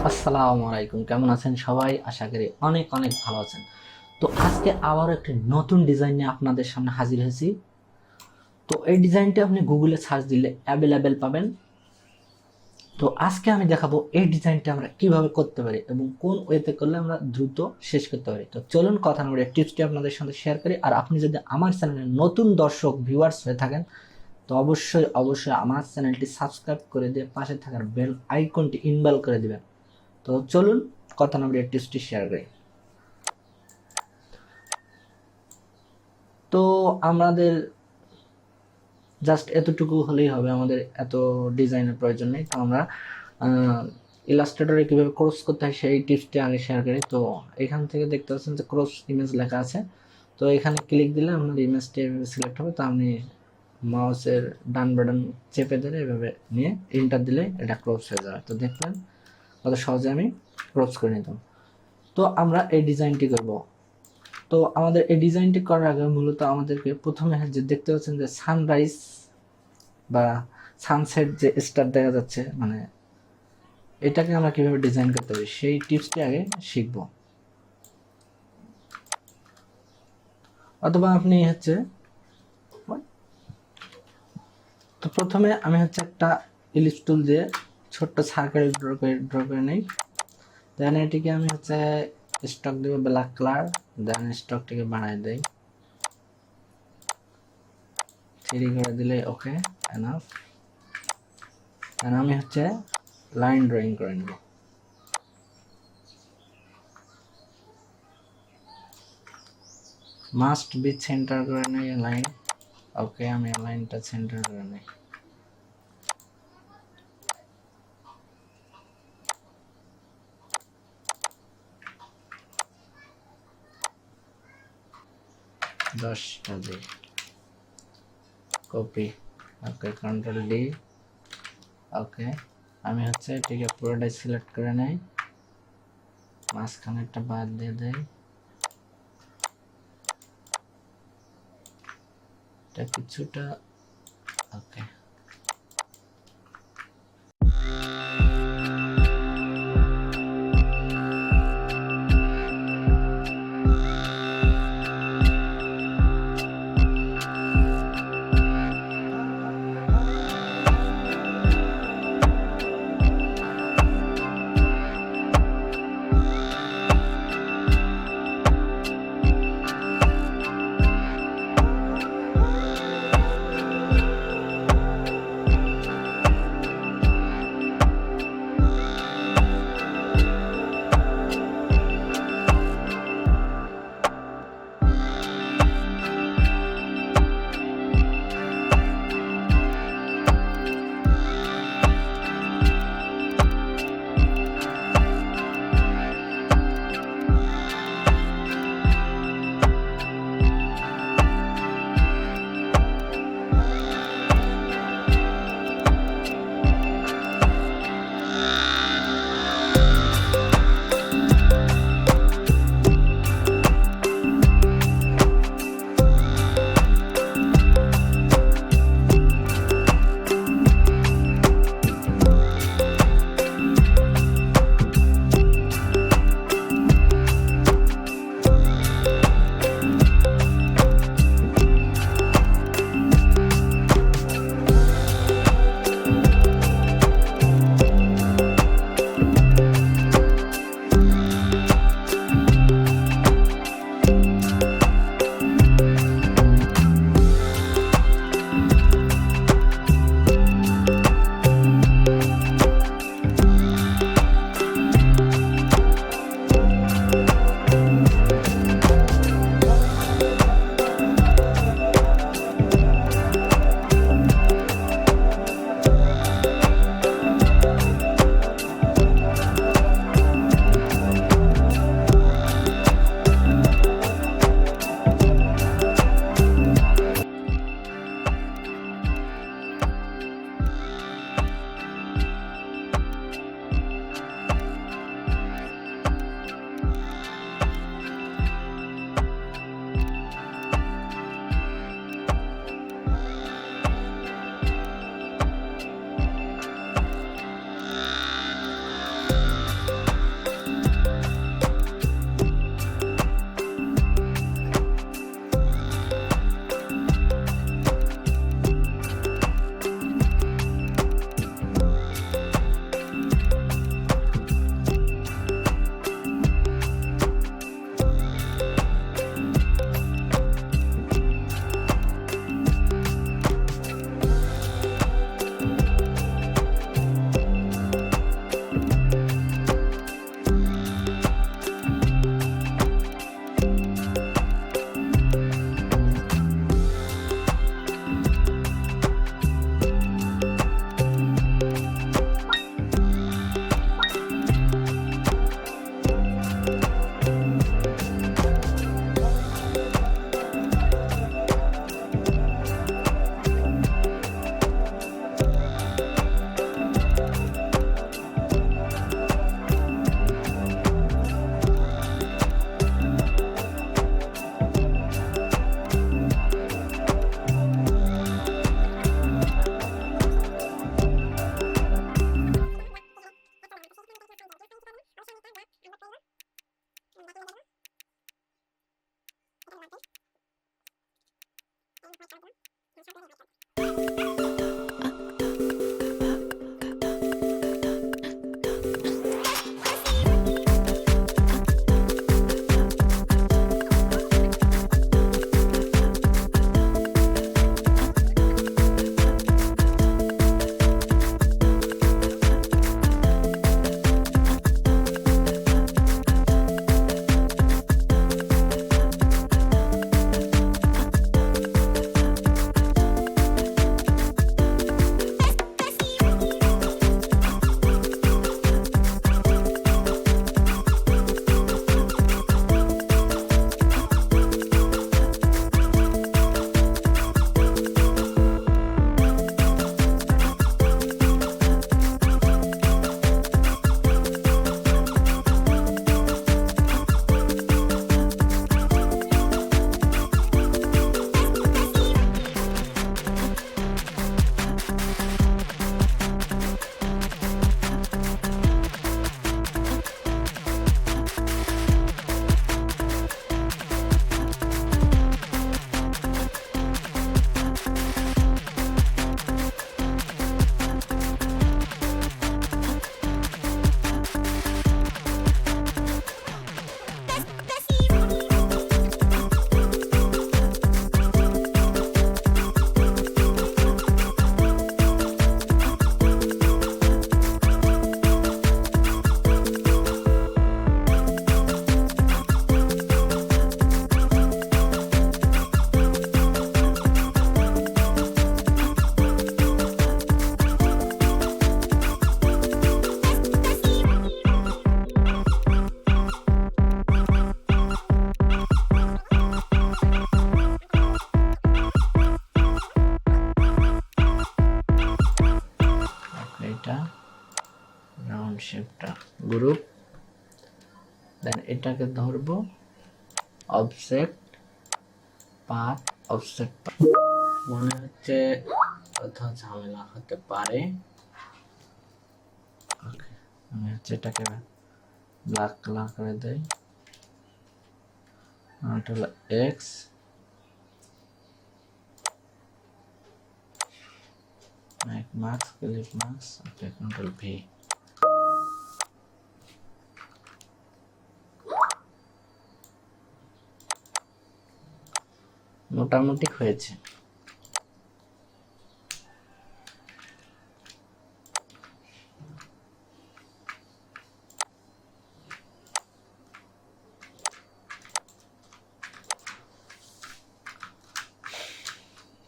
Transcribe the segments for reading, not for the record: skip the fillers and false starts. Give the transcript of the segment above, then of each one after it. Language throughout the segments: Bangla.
আসসালামু আলাইকুম, কেমন আছেন সবাই? আশা করি অনেক অনেক ভালো আছেন। তো আজকে আবার একটি নতুন ডিজাইন নিয়ে আপনাদের সামনে হাজির হয়েছি। তো এই ডিজাইনটা আপনি গুগলে সার্চ দিলে অ্যাভেলেবেল পাবেন। তো আজকে আমি দেখাবো এই ডিজাইনটা আমরা কিভাবে করতে পারি এবং কোন ওয়েতে করলে আমরা দ্রুত শেষ করতে পারি। তো চলুন কথা না বলে টিপসটি আপনাদের সাথে শেয়ার করি। আর আপনি যদি আমার চ্যানেলে নতুন দর্শক ভিউয়ার্স হয়ে থাকেন তো অবশ্যই অবশ্যই আমার চ্যানেলটি সাবস্ক্রাইব করে দিয়ে পাশে থাকার বেল আইকনটি ইনবল করে দিবেন। তো চলুন কথা না বলে টিপসটি শেয়ার করি। তো আমাদের জাস্ট এতটুকু হলেই হবে, আমাদের এত ডিজাইনের প্রয়োজন নেই। তো আমরা ইলাস্ট্রেটরে কীভাবে ক্রস করতে হয় সেই টিপসটি আগে শেয়ার করি। তো এখান থেকে দেখতে পাচ্ছেন যে ক্রস ইমেজ লেখা আছে। তো এখানে ক্লিক দিলে আপনার ইমেজটি এভাবে সিলেক্ট হবে। তো আপনি মাউসের ডান বাটন চেপে ধরে এভাবে নিয়ে এন্টার দিলে এটা ক্রস হয়ে যাবে। তো দেখলেন কত সহজে আমি ক্রস করে নিতাম। তো আমরা এই ডিজাইনটি করব। তো আমাদের এই ডিজাইনটি করার আগে মূলত আমাদেরকে প্রথমে যে দেখতে পাচ্ছেন যে সানরাইজ বা সানসেট যে স্টার দেখা যাচ্ছে, মানে এটাকে আমরা কিভাবে ডিজাইন করতে পারি সেই টিপসটি আগে শিখব। অথবা আপনি তো প্রথমে আমি একটা ইলিপস টুল দিয়ে ছোট্ট সার্কেল ড্র করে নিই। দেন এটিকে আমি স্টক দেবো ব্ল্যাক কালার। দেন স্টকটিকে বাড়াই দেই, 3 করে দিলে ওকে এনাফ। দেন আমি লাইন ড্রয়িং করে নেব। মাস্ট বি সেন্টার করে নেই লাইন। ওকে, আমি লাইনটা সেন্টার করে নেই। দশটা দিই, কপি। ওকে, কন্ট্রোল ডি। ওকে, আমি এটিকে পুরোটাই সিলেক্ট করে নেই, মাঝখানে একটা বাদ দিয়ে দেই। এটা কিছুটা ওকে। এটা গ্রুপ, দেন এটাকে ধরবো অবজেক্ট পাথ, অফসেট পাথ। মনে হচ্ছে কোথাও ঝামেলা হতে পারে। ওকে, আমি হচ্ছে এটাকে ব্ল্যাক কালার করে দেই। এটা হলো এক্স, মার্কস, ক্লিক মার্কস, ওকে, কন্ট্রোল ভি। মোটামুটি হয়েছে।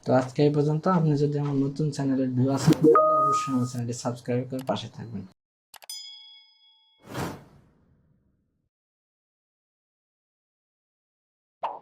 তো আজকে এই পর্যন্ত। আপনি যদি আমার নতুন চ্যানেলের ভিউ আসেন, অবশ্যই আমার চ্যানেলটি সাবস্ক্রাইব করে পাশে থাকবেন।